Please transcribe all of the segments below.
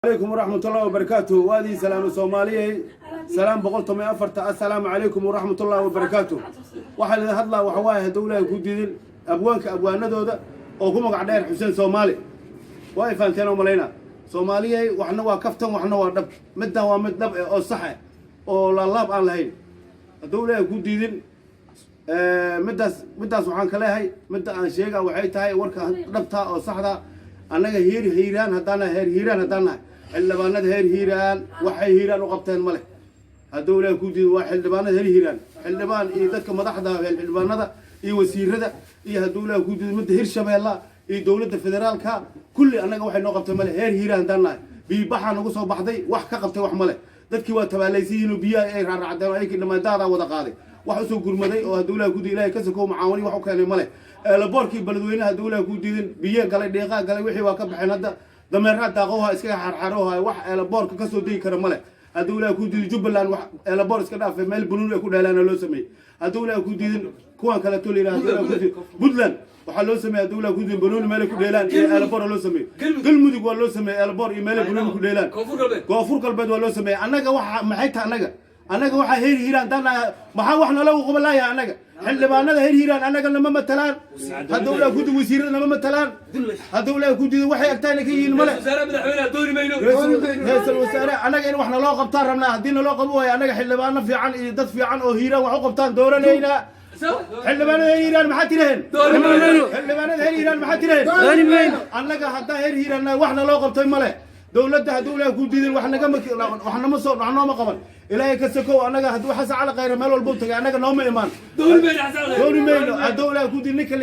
عليكم ورحمة الله وبركاته. وادي سلام الصومالية سلام بقولتم يا أفرت السلام عليكم ورحمة الله وبركاته. وحل هذا وحوايه دولة جديد أبوانك أبوان ذولا وهم قاعدين حسين صومالي واقفين كانوا ملينا صومالية وحنا وقفتهم وحنا ورد مدة ومدة أو صحة أو الله بقى لهين دولة جديد مدة سبحان كله هاي مدة عن شيء أو عيتها وركها ربطها أو صحة أنا هيران هدانا هيران هدانا حلبانات هيران وحي هيران وقبتين ملك هدولة كودي وحلبانات هيران حلبان إيدك مدحدا حلبانات إي وزير هذا إي هدولة كودي مد هير شبيلة إي دولة الفدرال كا كل أنا وحي نقبتين ملك هيران هدانا بيبحر نقصه بحدي وح كقبتين وح ملك ذاتك وتباليسين وبيا إيه رعدنا أيك لما دارا وذقاري وحسوا قرمدي وهدولة كودي إلهي كسكوا معاوني وحكاني ملك لبوركي بلدوينها دولة كودين بيا قال دقيقة قال وحي واقف حين هذا دمرات داقوها اسكا حرحروها wax لبورك kasoo dii kara male adawla ku diiday Jubbaland wax labor iska dhaafay meel buluun ay ku dhaleena loo sameeyay adawla ku diiday kuwan kala toleeyay Puntland waxa loo sameeyay adawla ku diiday buluun meel ku dheelaan ee labor loo sameeyay galmudug waa loo sameeyay labor iyo meel buluun ku dheelaan koonfur galbeed waa loo sameeyay anaga waxa maxay tahay anaga waxa heer hiiraan dana waxa waxna lagu qabalaya anaga xildhibaanada heer hiiraan anaga lama matalaan hadawla ku diiday wasiirada lama matalaan hadawla ku diiday waxay agtaana ka yihiin male وزارة مدحوينها دوري ماينو رئيس الوزراء anaga in waxna loo qabtaan rabnaa hadii loo qabo way anaga xildhibaano fiican iyo dad fiican oo hiiraan wax u qabtaan dooranayna xildhibaanada heer hiiraan maxaa tireen xildhibaanada heer hiiraan maxaa tireen anaga hadda heer hiiraan waxna loo qabtay male dawladda hadawla ku diiday waxna ma soo waxna ma qaban ilaahay ka sakow anaga haduu xasan cali khayr meel walba tagay anaga nooma imaan دوري ماينو الدولة كودي نكل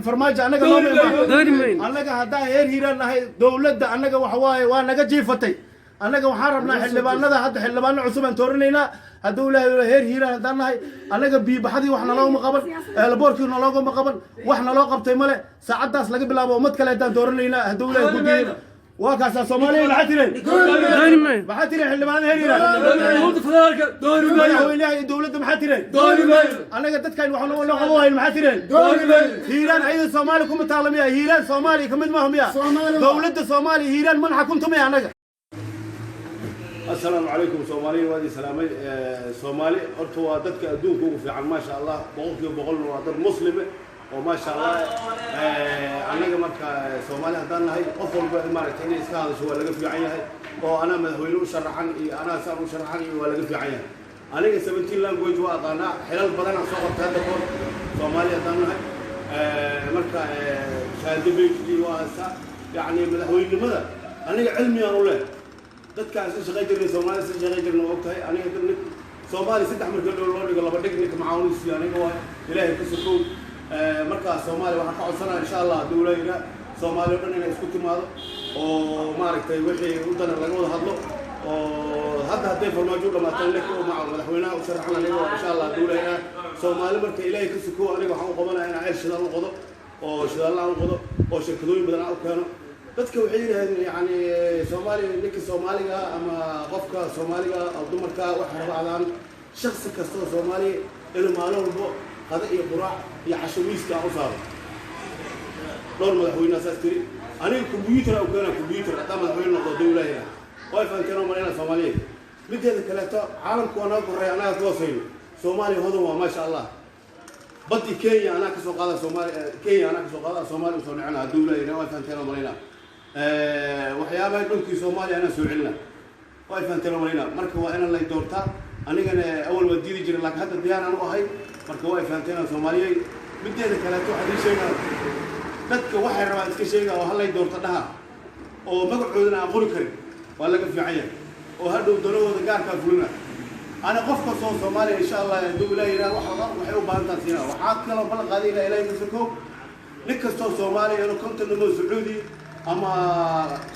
فرماجة أنا قلنا دوري ماينو أنا كهذا هير هيران هاي دولة أنا كوحواي وأنا كجيفتي أنا كوحاربنا حلبان هذا حد حلبان عصبان تورنينا الدولة هير هيران هذا هاي أنا كبي بحدي وإحنا لو مقابل البوركي وإحنا لو مقابل وإحنا لو قبتي ماله ساعات ناس لقي بلا ومت كلا هذا تورنينا الدولة كودي وكاس الصومالي بحترين دوري ماينو بحترين حلبان هير هيران دوري ماينو ويلي دولة بحترين دوري ماينو أنا قلت كان وحنا ولا قبوها المحترين دوري ماينو هيران أيضا الصومالي كم تعلم يا هيران صومالي كم ما هم يا دولة الصومالي هيران من حكمتم يا أنا السلام عليكم صومالي وادي سلامي صومالي أرتوا دتك أدوك في عن ما شاء الله بقول وعدد مسلمة وما شاء الله أنا جمعك صومالي هذانا هاي أفضل بإمارتين إسكان شو ولا في عينها وأنا مذهولو شرحان أنا سألو شرحان ولا في عينها أنا سبتين لان جوج وأنا حلال بدنا صوت هذا كور صومالي هذانا هاي مركا شاهد بيجي واسع يعني مذهولي لماذا أنا علمي أنا ولا dadka shaqeeyay Soomaaliya si shaqeeyay waqtiga aniga dadna Soomaaliya saddex markii loo dhigo laba dhigniga macaawinaysi aniga waa Ilaahay ku soo marka Soomaaliya waxa ka codsanaa insha Allah dawladda Soomaaliya dhan inay isku timaado oo maaragtay wixii u dana laga wada hadlo oo hadda farmaajo dhamaatay leeyahay oo madaxweynaha u sharaxan aniga insha Allah dawladda Soomaaliya marka Ilaahay ku soo aniga waxaan u qabanaa inaan shidal u qodo oo shidal aan u qodo oo shirkadooyin badan aan u keeno dadka waxay yiraahdeen yani Soomaaliya ninka Soomaaliga ama qofka Soomaaliga oo dumarka wax rabaan shakhsi kasta oo Soomaali inuu maalin walba qada iyo quraac iyo cashumiiska u saaro dhowr madaxweyne saastiri aniga kumbuyuutar oo kana kumbuyuutar hada madaxweyne noqdo dawladda way faanteen marina Soomaaliya mideeda kale ta caalamku wana qoray anaga toosayno Soomaaliya hodan waa ma sha Allah badii Kenya ana ka soo qaada Soomaaliya Kenya ana ka soo qaada Soomaaliya soo nicna dawladda way faanteen marina waxyaabaha dhulkii Soomaaliya ana soo celina way faanteen marina marka waa in la doortaa anigana awal waa diidi jiray laakiin hadda diyaar aan u ahay marka way faanteen Soomaaliya mideeda kale to hadii sheegaa dadka waxay rabaan iska sheegaa oo hal ay doorto dhaha oo magacoodana aan qori karin waa laga fiican yahay oo hadhow dalooda gaarka fulina ana qofka Soomaaliya insha Allah dawladda waxay u baahan tahay sina waxa kale oo ballan qaadayna Ilaahay musako ninkasto Soomaaliya inuu konton nimo Sacuudi ama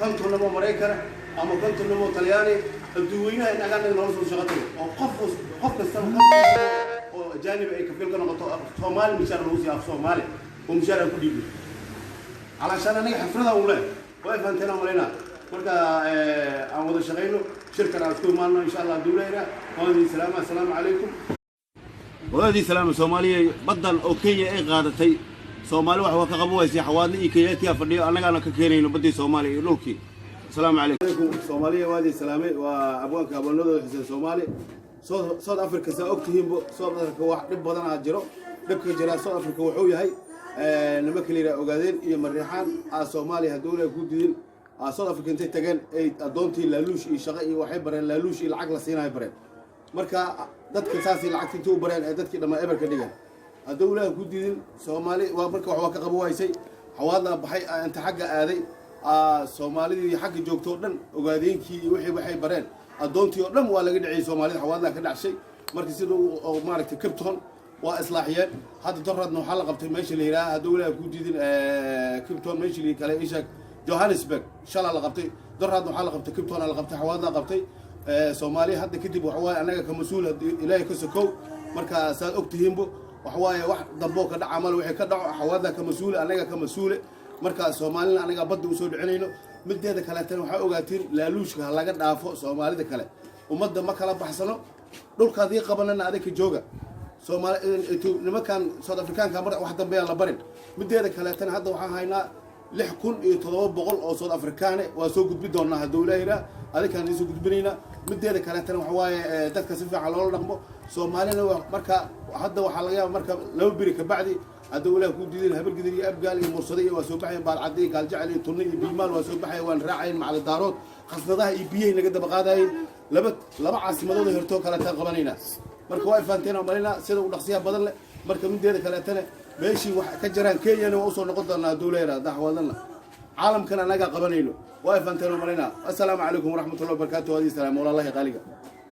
konton nimo Mareykan ama konton nimo Talyaani dadweynaha inaga nolol soo shaqato oo qof kasta oo janib ay ka filka noqoto Soomaali mishaar loo siyaa Soomaali oo mishaar ku dhiibay علشان أنا حفرها ولا واقف أنت أنا ولينا مركا عن وضع شغيله شركة أسكون معنا إن شاء الله دولة وهذه سلامة السلام عليكم وهذه سلامة سومالية بدل أوكي إيه قادتي سومالي وحوك قبوة سي حوالي إيكياتي أفردي أنا ككيرين بدي سومالي لوكي السلام عليكم Soomaaliya waadi salaamay waa abwaanka abonada xiseen Soomaali South Africa sa ogtihiin South Africa wax dhib badan ah jiro dhibka jira South Africa wuxuu yahay nimanka leeyahay ogaadeen iyo mariixaan Soomaaliya dawladda ku diidin South Africa intay tageen ay adoontii laaluush iyo shaqo iyo waxay bareen laaluush iyo lacag la siinaay bareen marka dadka saasi lacagtii uu bareen ee dadkii dhama eberka dhigan dawladda ku diidin Soomaali waa marka wax ka qabo waysay xawaadna baxay inta xagga aaday Soomaalida xagga joogto dhan ogaadeenkii wixii waxay bareen adoontii oo dhan waa laga dhicay Soomaalida xawaadna ka dhacshay markii sidoo maaragtay Kipton waa islaaxiyeen hadda doradna waxa la qabtay meesha la yiraahdo dawladda ku diidin Kipton meesha la kale ishaag Johannesburg shala la qabtay doradna waxa la qabtay Kipton la qabtay xawaadna qabtay Soomaaliya hadda kadib waxa way anaga ka mas'uul ilaahay ka sokow marka saad ogtihiinbo waxa way wax dambo ka dhac amal wixii ka dhaco xawaadna ka mas'uul anaga ka mas'uul marka Soomaalina anaga badda u soo dhicinayno mideeda kale tan waxa ogaatiin laaluushka laga dhaafo Soomaalida kale ummadda ma kala baxsano dhulkaadii qabanana adeeg jooga Soomaaliya nimankan South Africaanka mar wax dambeeya la barin mideeda kale tan hadda waxa haynaa 6700 oo South African waa soo gudbi doonaa dawladda adikaan isoo gudbinayna mideeda kale tan waxa waaye dadka si fiican loo dhaqmo Soomaalina marka hadda waxa laga yaabaa marka laba biri ka bacdi dawladda ku diidin habar gidir iyo abgaal iyo mursaday waa soo baxay baal cadii gaal jacel iyo tunni iyo biimaal waa soo baxay waan raacay macal daarood khasnadaha iyo biyay naga daba qaadayeen laba caasimadooda hirto kala tan qabanayna marka way faanteen marina sida u dhaqsiya badan leh marka mideeda kale tan meeshii wax ka jiraan Kenya oo soo noqon doona dawladda daxwadana caalamkan anaga qabanayno way faanteen marina assalaamu alaykum wa rahmatullahi wa barakatuh wa salaamu alayhi qaaliga